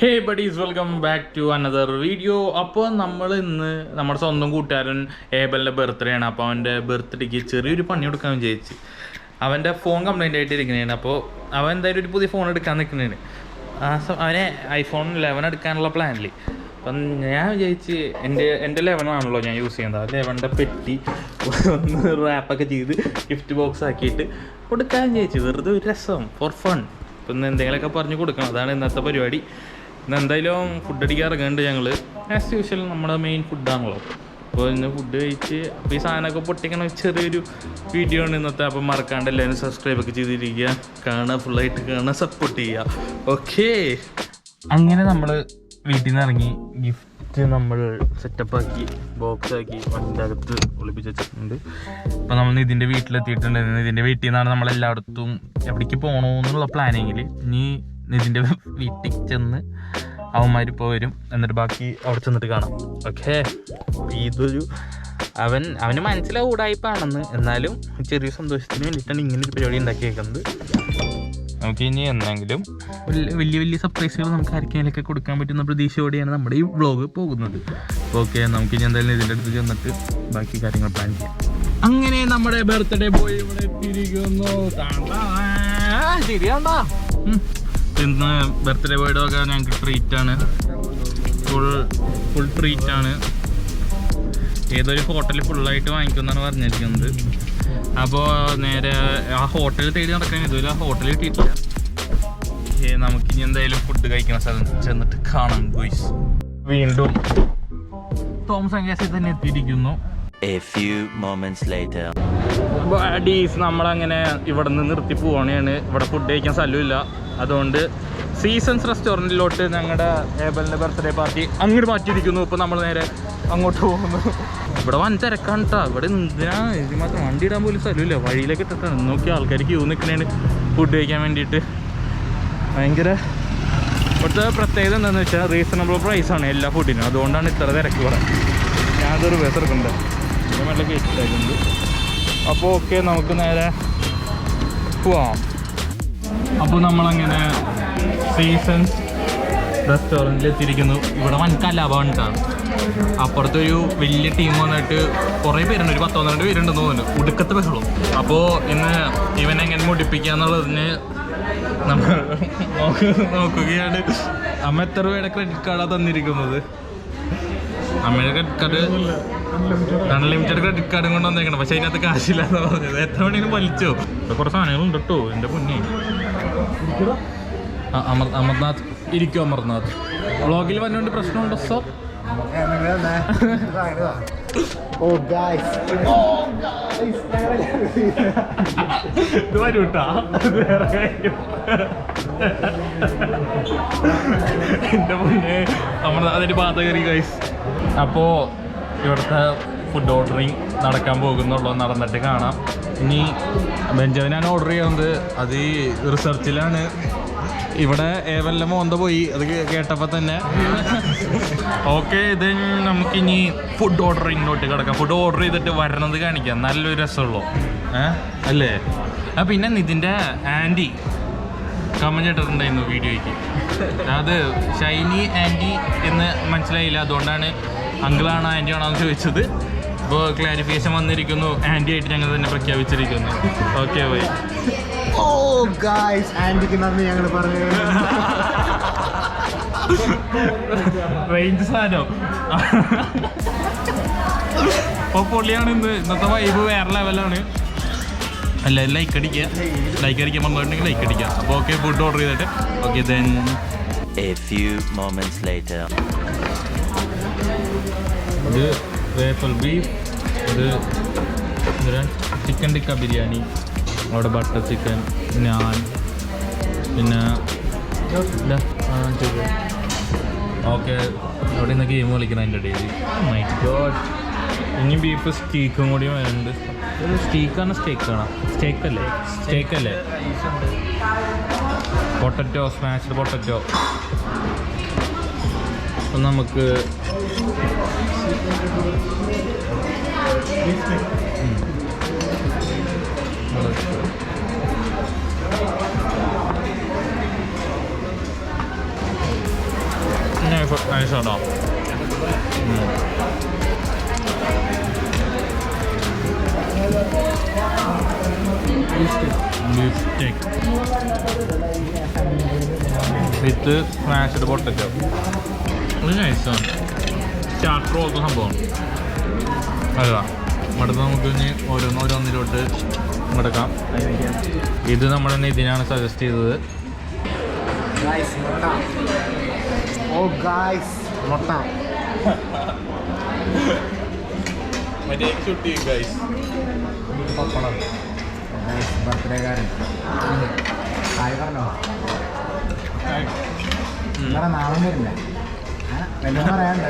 Hey buddies, welcome back to another video. അപ്പോൾ നമ്മൾ ഇന്ന് നമ്മുടെ സ്വന്തം കൂട്ടുകാരൻ ഏബലിൻ്റെ ബർത്ത്ഡേ ആണ്. അപ്പോൾ അവൻ്റെ ബർത്ത്ഡേക്ക് ചെറിയൊരു പണി കൊടുക്കാൻ വിചാരിച്ച്. അവൻ്റെ ഫോൺ കംപ്ലൈൻ്റ് ആയിട്ട് ഇരിക്കുന്നതാണ്. അപ്പോൾ അവൻ എന്തായാലും ഒരു പുതിയ ഫോൺ എടുക്കാൻ നിൽക്കുന്നതാണ്. അവനെ iPhone 11 എടുക്കാനുള്ള പ്ലാനിൽ. അപ്പം ഞാൻ വിചാരിച്ച് എൻ്റെ 11 ആണല്ലോ ഞാൻ യൂസ് ചെയ്യുന്നത്. 11ൻ്റെ പെട്ടി ഒന്ന് റാപ്പൊക്കെ ചെയ്ത് ഗിഫ്റ്റ് ബോക്സ് ആക്കിയിട്ട് കൊടുക്കാൻ വിചാരിച്ചു. വെറുതെ ഒരു രസം, ഫോർ ഫൺ. ഇപ്പം ഇന്ന് എന്തെങ്കിലുമൊക്കെ പറഞ്ഞു കൊടുക്കണം, അതാണ് ഇന്നത്തെ പരിപാടി. ഇന്ന് എന്തായാലും ഫുഡ് അടിക്കാൻ ഇറങ്ങുന്നുണ്ട് ഞങ്ങൾ. ആസ് യൂഷ്വൽ നമ്മുടെ മെയിൻ ഫുഡാണല്ലോ. അപ്പോൾ ഇന്ന് ഫുഡ് കഴിച്ച് അപ്പോൾ ഈ സാധനമൊക്കെ പൊട്ടിക്കണ ചെറിയൊരു വീഡിയോ ആണ് ഇന്നത്തെ. അപ്പം മറക്കാണ്ട് എല്ലാവരും സബ്സ്ക്രൈബൊക്കെ ചെയ്തിരിക്കുക, കാണുക, ഫുള്ളായിട്ട് കാണുക, സപ്പോർട്ട് ചെയ്യുക. ഓക്കേ, അങ്ങനെ നമ്മൾ വീട്ടിൽ നിന്ന് ഇറങ്ങി ഗിഫ്റ്റ് നമ്മൾ സെറ്റപ്പാക്കി ബോക്സാക്കി വണ്ടിൻ്റെ അകത്ത് ഒളിപ്പിച്ച് വെച്ചിട്ടുണ്ട്. അപ്പോൾ നമ്മൾ ഇതിൻ്റെ വീട്ടിലെത്തിയിട്ടുണ്ട്. ഇതിൻ്റെ വീട്ടിൽ നിന്നാണ് നമ്മളെല്ലായിടത്തും എവിടേക്ക് പോകണമെന്നുള്ള പ്ലാനിങ്ങിൽ. ഇനി ഇതിൻ്റെ വീട്ടിൽ ചെന്ന് അവന്മാരിപ്പോൾ വരും, എന്നിട്ട് ബാക്കി അവിടെ ചെന്നിട്ട് കാണാം. ഓക്കെ, ഇതൊരു അവന് മനസ്സിലാവും ഉടായിപ്പാണെന്ന്, എന്നാലും ചെറിയ സന്തോഷത്തിന് വേണ്ടിയിട്ടാണ് ഇങ്ങനെ ഒരു പരിപാടി ഉണ്ടാക്കിയേക്കുന്നത്. നമുക്ക് ഇനി എന്തെങ്കിലും വലിയ വലിയ സർപ്രൈസുകൾ നമുക്ക് ആർക്കെങ്കിലൊക്കെ കൊടുക്കാൻ പറ്റുന്ന പ്രതീക്ഷയോടെയാണ് നമ്മുടെ ഈ വ്ളോഗ് പോകുന്നത്. ഓക്കെ, നമുക്കിനി എന്തായാലും ഇതിൻ്റെ അടുത്ത് ചെന്നിട്ട് ബാക്കി കാര്യങ്ങൾ പ്ലാൻ ചെയ്യാം. അങ്ങനെ നമ്മുടെ ബർത്ത്ഡേ ബോയ് ഇവിടെ എത്തിയിരിക്കുന്നു. ശരിയാണ്ടാ, ഇന്ന് ബർത്ത്ഡേ ബോയുടെ ഒക്കെ ഞങ്ങൾക്ക് ട്രീറ്റാണ്, ഫുൾ ട്രീറ്റാണ്. ഏതൊരു ഹോട്ടലിൽ ഫുള്ളായിട്ട് വാങ്ങിക്കുമെന്നാണ് പറഞ്ഞിരിക്കുന്നത്. അപ്പോൾ നേരെ ആ ഹോട്ടലിൽ തേടി നടക്കാൻ ഇതുവരെ ആ ഹോട്ടലിൽ കിട്ടിയിട്ടില്ല. നമുക്കിനി എന്തായാലും ഫുഡ് കഴിക്കുന്ന സ്ഥലം ചെന്നിട്ട് കാണാം ഗോയ്സ്. വീണ്ടും തോമസ് അങ്കാസിൽ തന്നെ എത്തിയിരിക്കുന്നു. ബഡീസ്, നമ്മളങ്ങനെ ഇവിടെ നിന്ന് നിർത്തി പോവാണ്. ഇവിടെ ഫുഡ് കഴിക്കാൻ സ്ഥലമില്ല, അതുകൊണ്ട് സീസൺസ് റെസ്റ്റോറൻറ്റിലോട്ട് ഞങ്ങളുടെ ഏബലിൻ്റെ ബർത്ത്ഡേ പാർട്ടി അങ്ങോട്ട് മാറ്റിയിരിക്കുന്നു. ഇപ്പോൾ നമ്മൾ നേരെ അങ്ങോട്ട് പോകുന്നു. ഇവിടെ വൻ തിരക്കാണ് കേട്ടോ. ഇവിടെ എന്തിനാ ഇത് മാത്രം വണ്ടി ഇടാൻ പോലും സ്ഥലമില്ല, വഴിയിലേക്ക് ഇട്ടിട്ടാണ്. നോക്കി ആൾക്കാർ ക്യൂ നിൽക്കണേണ് ഫുഡ് കഴിക്കാൻ വേണ്ടിയിട്ട്. ഭയങ്കര ഇവിടുത്തെ പ്രത്യേകത എന്താണെന്ന് വെച്ചാൽ റീസണബിൾ പ്രൈസാണ് എല്ലാ ഫുഡിനും, അതുകൊണ്ടാണ് ഇത്ര തിരക്ക് ഇവിടെ. ഞാനതൊരു ബസ് എടുക്കുന്നുണ്ട്, ഇതിൻ്റെ മേലെ കയറ്റിട്ടുണ്ട്. അപ്പോൾ ഓക്കെ, നമുക്ക് നേരെ പോവാം. അപ്പോൾ നമ്മളങ്ങനെ സീസൺസ് റെസ്റ്റോറൻറ്റിൽ എത്തിയിരിക്കുന്നു. ഇവിടെ വൻ കലാപമാണ് കേട്ടോ. അപ്പുറത്തൊരു വലിയ ടീം വന്നിട്ട് കുറേ പേരുണ്ട്, ഒരു 10-12 പേരുണ്ടെന്ന് തോന്നുന്നു, ഉടുക്കത്തെ ബഹളം. അപ്പോൾ ഇന്ന് ഇവനെങ്ങനെ മുടിപ്പിക്കുക എന്നുള്ളതിന് നമ്മൾ നോക്കുകയാണ്. അമ്മ എത്ര രൂപയുടെ ക്രെഡിറ്റ് കാർഡാണ് തന്നിരിക്കുന്നത്? അമ്മയുടെ ക്രെഡിറ്റ് കാർഡ് അൺലിമിറ്റഡ് ക്രെഡിറ്റ് കാർഡും കൊണ്ട് വന്നേക്കണം, പക്ഷെ അതിനകത്ത് കാശില്ല എന്ന് പറഞ്ഞത്. എത്ര വേണമെങ്കിലും വലിച്ചോ. ഇപ്പോൾ കുറേ സാധനങ്ങളുണ്ട് കേട്ടോ എൻ്റെ പൊന്നി. അമർനാഥ് ഇരിക്കും. അമർനാഥ് വ്ളോഗിൽ വന്നുകൊണ്ട് പ്രശ്നമുണ്ടോ സർ? ഇത് വരൂട്ടാ, എൻ്റെ പൊന്നെ അതിൻ്റെ പാത കയറി ഗൈസ്. അപ്പോൾ ഇവിടുത്തെ ഫുഡ് ഓർഡറിങ് നടക്കാൻ പോകുന്നുള്ളൂ, നടന്നിട്ട് കാണാം. ഇനി ബെഞ്ചമിനാണ് ഓർഡർ ചെയ്യുന്നത്, അത് ഈ റിസർച്ചിലാണ്. ഇവിടെ ഏവല്ല മോന്ത പോയി അത് കേട്ടപ്പോൾ തന്നെ. ഓക്കെ, ഇത് നമുക്കിനി ഫുഡ് ഓർഡറിങ്ങിലോട്ട് കിടക്കാം. ഫുഡ് ഓർഡർ ചെയ്തിട്ട് വരണത് കാണിക്കാം, നല്ലൊരു രസമുള്ളൂ അല്ലേ? പിന്നെ ഇതിൻ്റെ ആൻറ്റി കമന്റ് ഇട്ടിട്ടുണ്ടായിരുന്നു വീഡിയോയ്ക്ക്. അത് ഷൈനി ആൻറ്റി എന്ന് മനസ്സിലായില്ല, അതുകൊണ്ടാണ് അങ്കിളാണോ ആൻറ്റി ആണോ എന്ന് ചോദിച്ചത്. ഇപ്പോൾ ക്ലാരിഫിക്കേഷൻ വന്നിരിക്കുന്നു, ആൻറ്റി ആയിട്ട് ഞങ്ങൾ തന്നെ പ്രഖ്യാപിച്ചിരിക്കുന്നു. Okay bye. ഓ ഗായ്സ്, ആൻറ്റിക്ക് നന്ദി ഞങ്ങൾ പറഞ്ഞു. റേഞ്ച് സാധനം അപ്പോൾ പൊള്ളിയാണ്. ഇന്നത്തെ വൈബ് വേറെ ലെവലാണ്. എല്ലാവരും ലൈക്ക് അടിക്കുക, ലൈക്ക് അടിക്കാൻ പറഞ്ഞിട്ടുണ്ടെങ്കിൽ ലൈക്ക് അടിക്കുക. അപ്പോൾ ഓക്കെ, ഫുഡ് ഓർഡർ ചെയ്തിട്ട് ഓക്കെ. ദെൻ ഇത് വേഫൽ ബീഫ്, ഇത് ചിക്കൻ ടിക്ക ബിരിയാണി, അവിടെ ബട്ടർ ചിക്കൻ, ഞാൻ, പിന്നെ ഓക്കെ അവിടെ നിന്ന് ഗെയിം കളിക്കണം അതിൻ്റെ ഇടയിൽ. മൈ ഗോഡ്, ഇനി ബീഫ് സ്റ്റീക്കും കൂടി വരുന്നുണ്ട്. സ്റ്റീക്കാണ് സ്റ്റേക്കാണോ? സ്റ്റേക്കല്ലേ? Potato, smashed potato. അപ്പം നമുക്ക് നൈസാട്ടോ. Beef steak with smashed potato. ഇത് നൈസാണ്. സ്റ്റാർട്ടർ പോലത്തെ സംഭവമാണ്. അല്ല അടുത്ത് നമുക്ക് ഇനി ഓരോന്നിലോട്ട് എടുക്കാം. ഇത് നമ്മുടെ നിതിനാണ് സജസ്റ്റ് ചെയ്തത്. ഓ ഗായ്സ്, മുട്ട. പപ്പടം. ബർത്ത്ഡേക്കാരൻ ഹായ് പറഞ്ഞോ. നിങ്ങളെ നാളെ വരില്ല. എന്തെങ്കിലും പറയാനുണ്ടോ?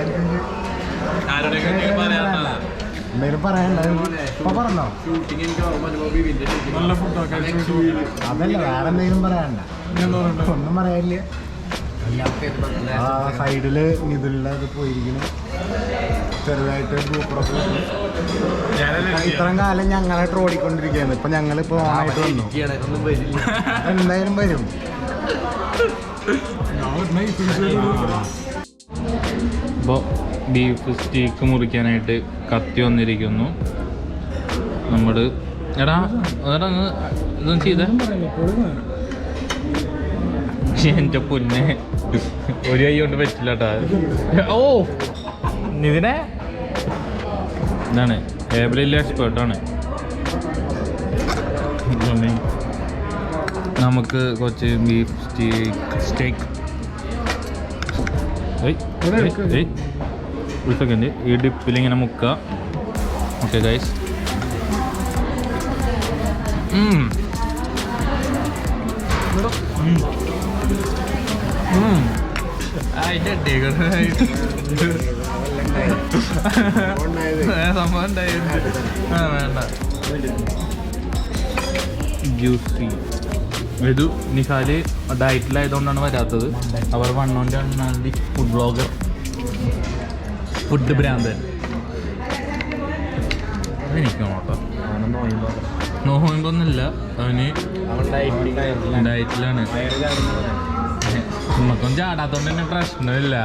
എന്തെങ്കിലും പറയാനുണ്ടോ? ഇപ്പൊ പറഞ്ഞോ. അതല്ല, വേറെ എന്തെങ്കിലും പറയാനുണ്ട? ഒന്നും പറയാനില്ല. ആ സൈഡില് നിതിലുള്ള ഇത് പോയിരിക്കുന്നു. ചെറുതായിട്ട് ഗ്രൂപ്പൊക്കെ ഇത്രയും കാലം ഞങ്ങളെ ട്രോളിക്കൊണ്ടിരിക്കുകയാണ്. ഇപ്പൊ ഞങ്ങളിപ്പോ ഓണായിട്ട് വന്നു. എന്തായാലും വരും. ഇപ്പോൾ ബീഫ് സ്റ്റീക്ക് മുറിക്കാനായിട്ട് കത്തി വന്നിരിക്കുന്നു. നമ്മൾ എടാ ഇതൊന്നും ചെയ്തേ. എൻ്റെ പൊന്നെ, ഒരു കൈ കൊണ്ട് പറ്റില്ല കേട്ടോ. ഓ നിതിനെ ഇതാണ് ഏബിളിലെ എക്സ്പേർട്ടാണ്. നമുക്ക് കുറച്ച് ബീഫ് സ്റ്റേക്ക് ഒരു സെക്കൻഡ് ഈ ഡിപ്പിലിങ്ങനെ മുക്കുക. ഓക്കെ ഗൈസ്, സംഭവം ഉണ്ടായിരുന്നു. വേണ്ട ജ്യൂസി. ഇത് നിസാല് ഡയറ്റിലായതുകൊണ്ടാണ് വരാത്തത്. അവർ വണ്ണോൻ്റെ അണ്ണാണ്ടി ഫുഡ് ബ്ലോഗർ, ഫുഡ് ഭ്രാന്തൻ. എനിക്ക് നോട്ടോ നോക്കുമ്പോന്നില്ല, അവന് ഡയറ്റിലാണ്. നമുക്കൊന്നും ചാടാത്തോണ്ട് തന്നെ പ്രശ്നമില്ല.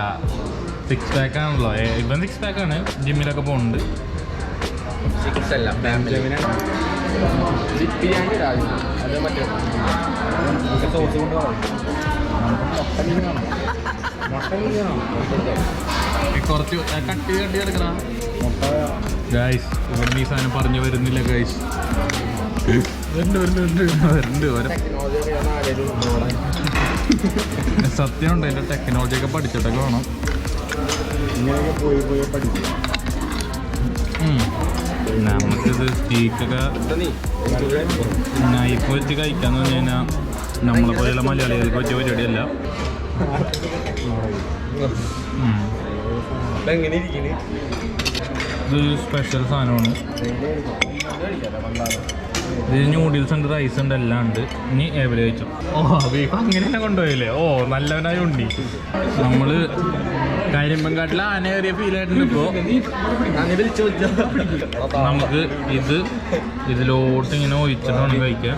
6 പാക്ക് ആണല്ലോ. ഇപ്പം 6 പാക്കാണ്. ജിമ്മിലൊക്കെ പോകുന്നുണ്ട്. കുറച്ച് കട്ടി എടുക്കണം ഗൈസ്. ഇവിടെ ഈ സാധനം പറഞ്ഞു വരുന്നില്ല ഗൈസ്. സത്യമുണ്ട്. അതിൻ്റെ ടെക്നോളജിയൊക്കെ പഠിച്ചിട്ടൊക്കെ വേണം. നമുക്കിത് സ്റ്റീക്കൊക്കെ നൈഫ് വെച്ച് കഴിക്കാന്ന് പറഞ്ഞു കഴിഞ്ഞാൽ നമ്മളെ പോലെയുള്ള മലയാളികൾക്ക് പറ്റിയ പരിപാടിയല്ല. ഇതൊരു സ്പെഷ്യൽ സാധനമാണ്. ഇത് ന്യൂഡിൽസ് ഉണ്ട്, റൈസ് ഉണ്ട്, എല്ലാം ഉണ്ട്. ഇനി ഏവല് കഴിച്ചു. ഓ ബീഫ് അങ്ങനെ തന്നെ കൊണ്ടുപോയില്ലേ. ഓ നല്ലവനായി ഉണ്ടി. നമ്മൾ കരിമ്പൻകാട്ടിൽ ആനയേറിയ ഫീൽ ആയിട്ടുണ്ട്. ഇപ്പോൾ നമുക്ക് ഇതിലോട്ട് ഇങ്ങനെ ഒഴിച്ചിട്ടാണ് കഴിക്കുക.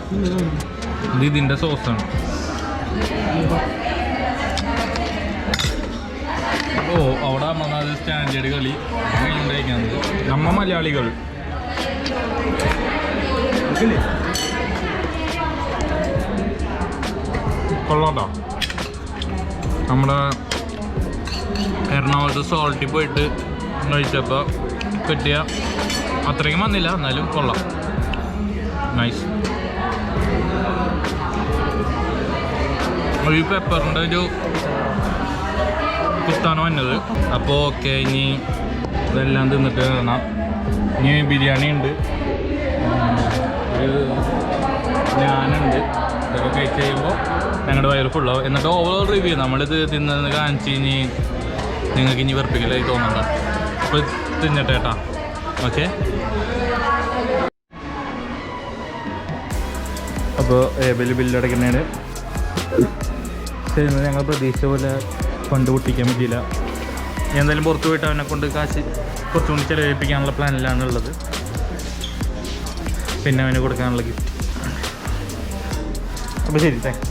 ഇത് ഇതിൻ്റെ സോസാണ്. ഓ അവിടെ അമ്മത് സ്റ്റാൻഡേർഡ് കളി കഴിക്കുന്നത് നമ്മ മലയാളികൾ. കൊള്ളാട്ടോ. നമ്മുടെ എറണാകുളത്ത് സോൾട്ടിൽ പോയിട്ട് കഴിച്ചപ്പോൾ കിട്ടിയ അത്രയ്ക്കും വന്നില്ല, എന്നാലും കൊള്ളാം. നൈസ്. ഈ പെപ്പറിൻ്റെ ഒരു കുത്താണ് വന്നത്. അപ്പോൾ ഓക്കെ, ഇനി ഇതെല്ലാം തിന്നിട്ട് കാണാം. ഇനി ബിരിയാണി ഉണ്ട്, ഞാനുണ്ട്. ഇതൊക്കെ കഴിച്ച് കഴിയുമ്പോൾ ഞങ്ങളുടെ വയറ് ഫുള്ളാവും. എന്നിട്ട് ഓവറോൾ റിവ്യൂ നമ്മളിത് തിന്നത് കാണിച്ച് ഇനി നിങ്ങൾക്ക് ഇനി വെറുപ്പിക്കലായി തോന്നണ്ട. അപ്പോൾ തിന്നട്ടെ കേട്ടാ. ഓക്കെ, അപ്പോൾ ഏബിൽ ബില്ലടക്കുന്നതിന് ചെയ്യുന്നത് ഞങ്ങൾ പ്രതീക്ഷിച്ച പോലെ ഫണ്ട് പൊട്ടിക്കാൻ പറ്റിയില്ല. എന്തായാലും പുറത്ത് പോയിട്ട് അവനെ കൊണ്ട് കാശ് കുറച്ചുകൂടി ചിലവഴിപ്പിക്കാനുള്ള പ്ലാനിലാണ് ഉള്ളത്. പിന്നെ അവന് കൊടുക്കാനുള്ള ഗിഫ്റ്റ്. അപ്പോൾ ശരി, താങ്ക്സ്.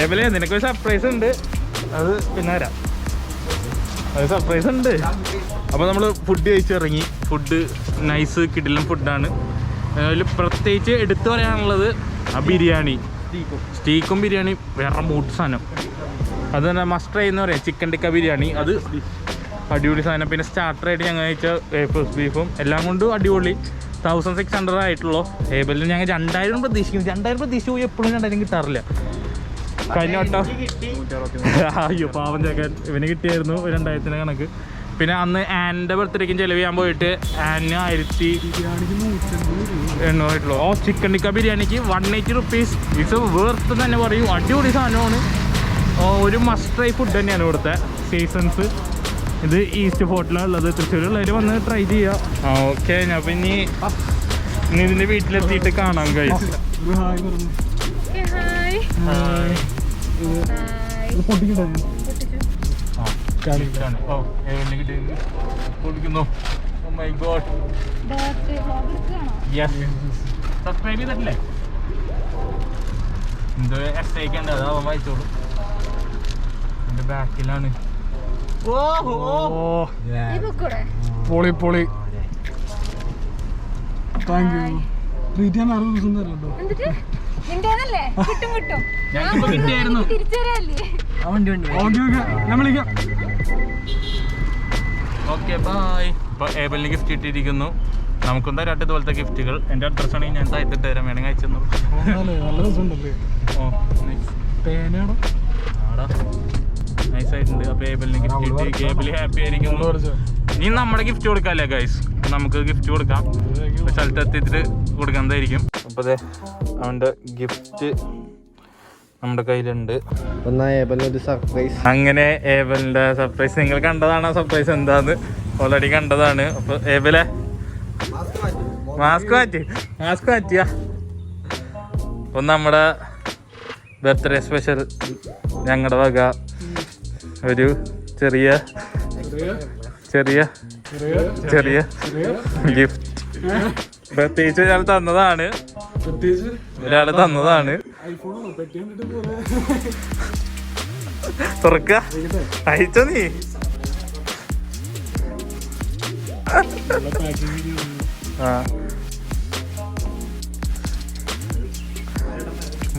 ഏബിലെ നിനക്കൊരു സർപ്രൈസ് ഉണ്ട്, അത് പിന്നെ വരാം. അത് സർപ്രൈസ് ഉണ്ട്. അപ്പോൾ നമ്മൾ ഫുഡ് കഴിച്ചിറങ്ങി. ഫുഡ് നൈസ് കിടിലൻ ഫുഡാണ്. അതിൽ പ്രത്യേകിച്ച് എടുത്തു പറയാനുള്ളത് ആ ബിരിയാണി, സ്റ്റീക്കും ബിരിയാണി വേറെ മൂട്ട് സാധനം. അത് തന്നെ മസ്റ്റ് ട്രൈ എന്ന് പറയാം. ചിക്കൻ ടിക്ക ബിരിയാണി അത് അടിപൊളി സാധനം. പിന്നെ സ്റ്റാർട്ടറായിട്ട് ഞങ്ങൾ കഴിച്ച വേഫേഴ്സ് ബീഫും എല്ലാം കൊണ്ടും അടിപൊളി. 1600 ആയിട്ടുള്ളൂ. ഏബലിൽ ഞങ്ങൾ 2000 പ്രതീക്ഷിക്കുന്നു. 2000 പ്രതീക്ഷിച്ച് പോയി എപ്പോഴും 2000 കിട്ടാറില്ല. കഴിഞ്ഞ വട്ടം അയ്യോ പാവം ചേക്കൻ, ഇവന് കിട്ടിയായിരുന്നു 2000 കണക്ക്. പിന്നെ അന്ന് ആനിൻ്റെ ബർത്ത്ഡേക്കും ചിലവ് ചെയ്യാൻ പോയിട്ട് ആനിന് 1800 ആയിട്ടുള്ളൂ. ചിക്കൻ ടിക്ക ബിരിയാണിക്ക് 180 rupees. ഇറ്റ്സ് വേർത്ത് തന്നെ പറയും. അടിപൊളി സാധനമാണ്. ഒരു മസ്റ്റ് ട്രൈ ഫുഡ് തന്നെയാണ് ഇവിടുത്തെ സീസൺസ്. ഇത് ഈസ്റ്റ് ഫോർട്ടിലാണ് ഉള്ളത്. തൃശ്ശൂരുള്ളവർ വന്ന് ട്രൈ ചെയ്യാം. ഓക്കെ, ഞാൻ പിന്നെ ഇനി ഇതിൻ്റെ വീട്ടിലെത്തിയിട്ട് കാണാം ഗൈസ്. സബ്സ്ക്രൈബ് ചെയ്തിട്ടില്ലേ? എന്തോ എസ് ഐക്ക് ഉണ്ട്, അതാവാൻ വായിച്ചോളൂ. എൻ്റെ ബാക്കിലാണ്. പൊളി പൊളി. Thank you. ട്രീറ്റ് ചെയ്യാൻ 60 ദിവസം തരല്ലോ. ഞങ്ങൾക്ക് കിട്ടിയായിരുന്നു. Okay bye. ഇപ്പോൾ ഏബലിന് ഗിഫ്റ്റ് ഇട്ടിരിക്കുന്നു. നമുക്കും തരാട്ടെ ഇതുപോലത്തെ ഗിഫ്റ്റുകൾ. എൻ്റെ അഡ്രസ് ആണെങ്കിൽ ഞാൻ താഴ്ത്തിട്ട് തരാം, വേണമെങ്കിൽ അയച്ചു. ഓ നൈസായിട്ടുണ്ട്. അപ്പോൾ ഏബലിന് ഗിഫ്റ്റ് കിട്ടി. ഏബിൾ ഹാപ്പി ആയിരിക്കുന്നു. ഇനി നമ്മുടെ ഗിഫ്റ്റ് കൊടുക്കാമല്ലേ ഗൈസ്? നമുക്ക് ഗിഫ്റ്റ് കൊടുക്കാം. സ്ഥലത്ത് എത്തിയിട്ട് കൊടുക്കുന്നതായിരിക്കും. അപ്പോൾ അതെ അവൻ്റെ ഗിഫ്റ്റ് നമ്മുടെ കയ്യിലുണ്ട്. സർപ്രൈസ്. അങ്ങനെ ഏബലിൻ്റെ സർപ്രൈസ് നിങ്ങൾ കണ്ടതാണ്. സർപ്രൈസ് എന്താന്ന് ഓൾറെഡി കണ്ടതാണ്. അപ്പോൾ ഏബലെ മാസ്ക് മാറ്റിയാ. അപ്പം നമ്മുടെ ബർത്ത്ഡേ സ്പെഷ്യൽ ഞങ്ങളുടെ വക ഒരു ചെറിയ ഗിഫ്റ്റ് പ്രത്യേകിച്ച് ഒരാൾ തന്നതാണ്. തുറക്ക അയച്ചോ നീ. ആ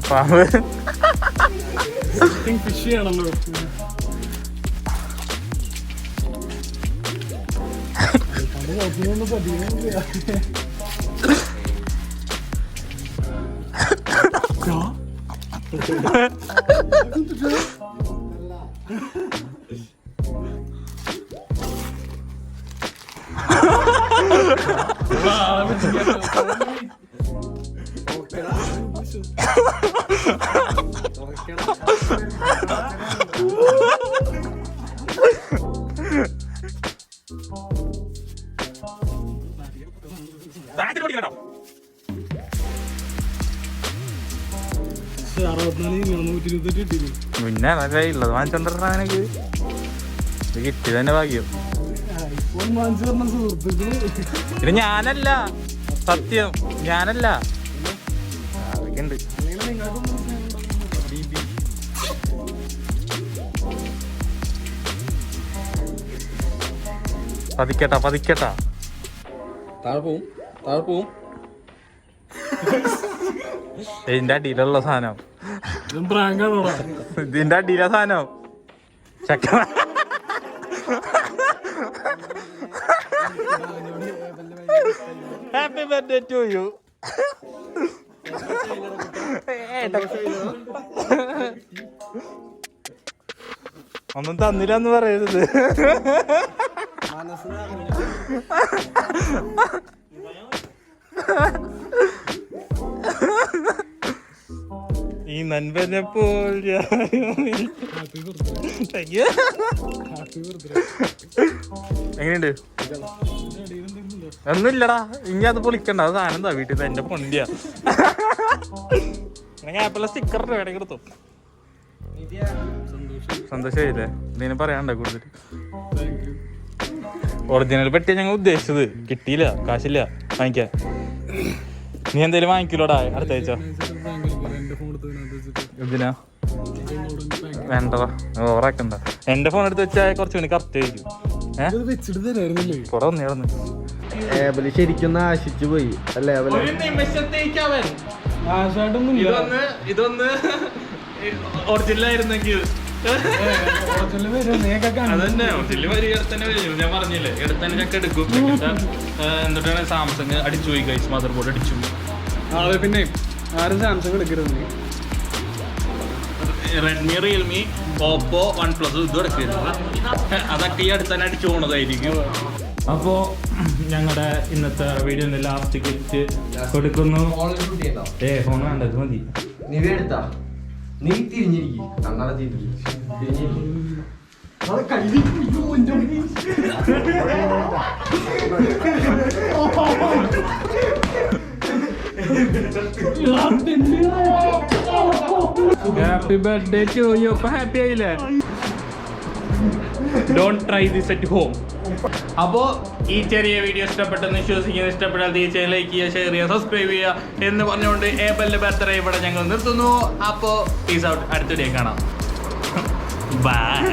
പാമ്പ് ഫിഷ് ആണല്ലോ. പിന്നെ ഉള്ളത് വാങ്ങിച്ചോണ്ടിരുന്നക്ക് ഇത് കിട്ടി തന്നെ ഭാഗ്യം. ഇത് ഞാനല്ല, സത്യം ഞാനല്ല. അതൊക്കെ ഉണ്ട്. പതിക്കട്ടാ താഴെ പോവും. ഇതിന്റെ അടിയിലുള്ള സാധനം, ഇതിന്റെ അടിയിലെ സാധനം ചക്ക. Happy birthday to you. ഒന്നും തന്നില്ലെന്ന് പറയരുത്. ഈ നൻപനെ പോലെ എങ്ങനെയുണ്ട്? ഒന്നുമില്ലടാ, ഇനി അത് പൊളിക്കണ്ട. അത് സാധനം എന്താ വീട്ടിൽ എന്റെ പൊണ്ടിയാ. ആപ്പിളെ സ്റ്റിക്കർ വേണമെങ്കിൽ എടുത്തു. സന്തോഷമായില്ലേ? ഇതിനെ പറയാണ്ട കൂടുതൽ. ഒറിജിനൽ പെട്ടിയാ ഞങ്ങൾ ഉദ്ദേശിച്ചത്. കിട്ടിയില്ല, കാശില്ല വാങ്ങിക്കാൻ. നീ എന്തേലും വാങ്ങിക്കില്ലോടാ അടുത്ത ആഴ്ച? എന്തിനാ? വേണ്ടതാ ഓവറാക്കണ്ട. എന്റെ ഫോൺ എടുത്ത് വെച്ചാൽ കുറച്ചുകൂടി കറക്റ്റ് ആയിരിക്കും. ഏബല് ശരിക്കും ആശിച്ചു പോയി അല്ലേ? ഒരു നിമിഷത്തേക്ക് അവൻ ഇതൊന്ന് ഒറിജിനൽ ആയിരുന്നെങ്കിൽ അതന്നെ ഒറിജിനൽ വരും. എടുത്തന്നെ വരും. ഞാൻ പറഞ്ഞില്ലേ എടുത്തന്നെ ചക്ക എടുക്കും. എന്നിട്ടാണ് സാംസങ് അടിച്ചു പോയി ഗൈസ്. മദർ ബോർഡ് അടിച്ചു. പിന്നെ ആരും സാംസങ് എടുക്കരുത്. Redmi, Realme, Oppo, one plus ഇതും എടുക്കരുത്. അതൊക്കെ ഈ അടുത്ത് തന്നെ അടിച്ചു പോണതായിരിക്കും. അപ്പോൾ ഞങ്ങളുടെ ഇന്നത്തെ വീഡിയോന്റെ ലാസ്റ്റ് ഗിഫ്റ്റ് കൊടുക്കുന്നു. ഫോൺ വേണ്ടത് മതി. നീ തിരിഞ്ഞിരിക്കും. Happy birthday to you. അപ്പൊ ഹാപ്പി ആയില്ലേ? Don't try this at home. അപ്പോൾ ഈ ചെറിയ വീഡിയോ ഇഷ്ടപ്പെട്ടെന്ന് വിശ്വസിക്കുന്നു. ഇഷ്ടപ്പെട്ടാൽ തീർച്ചയായും ലൈക്ക് ചെയ്യുക, ഷെയർ ചെയ്യുക, സബ്സ്ക്രൈബ് ചെയ്യുക എന്ന് പറഞ്ഞുകൊണ്ട് ഏബലിന്റെ ബർത്ത്ഡേ ഇവിടെ ഞങ്ങൾ നിർത്തുന്നു. അപ്പോൾ പീസ് ഔട്ട്. അടുത്ത വീഡിയോ കാണാം. ബൈ.